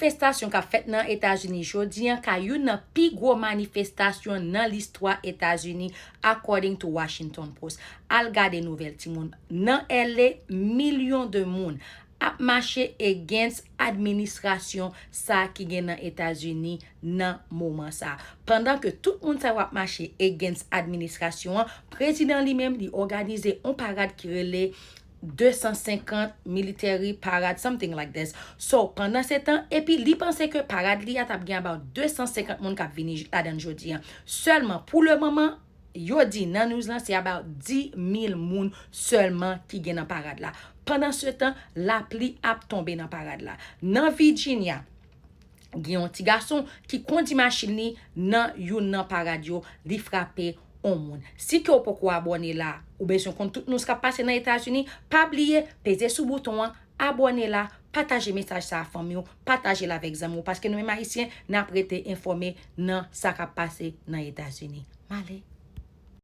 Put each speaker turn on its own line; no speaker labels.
manifestation qu'a fait dans États-Unis jodi an ka yon nan pi gros manifestation dans l'histoire États-Unis according to Washington Post. Al gade nouvelle ti moun nan LA millions de moun ap marché against administration ça qui gen dans États-Unis nan moment ça. Pendant que tout le monde sa wap marché against administration, président lui-même li organise un parade qui relait 250 military parade, something like this. So, pendant ce temps, et puis, li pense que parade li a tap gen about 250 moun kap vini la dan jodi an. Seulement, pour le moment, yo di nan news lan, c'est about 10 000 moun seulement qui gen nan parade la. Pendant ce temps, la pli ap tombe nan parade la. Nan Virginia, gen yon ti garçon qui conduit machine ni nan yon nan parade yo, li frappe on moun. Si que ou poko abonné là, ou besoin compte tout nous ce qui passe dans les États-Unis, pas oublier peser sous bouton abonner là, partager message ça à famille, partager la avec amis parce que nous même haïtiens n'a prêté informer dans ça qui passe dans les États-Unis. Malé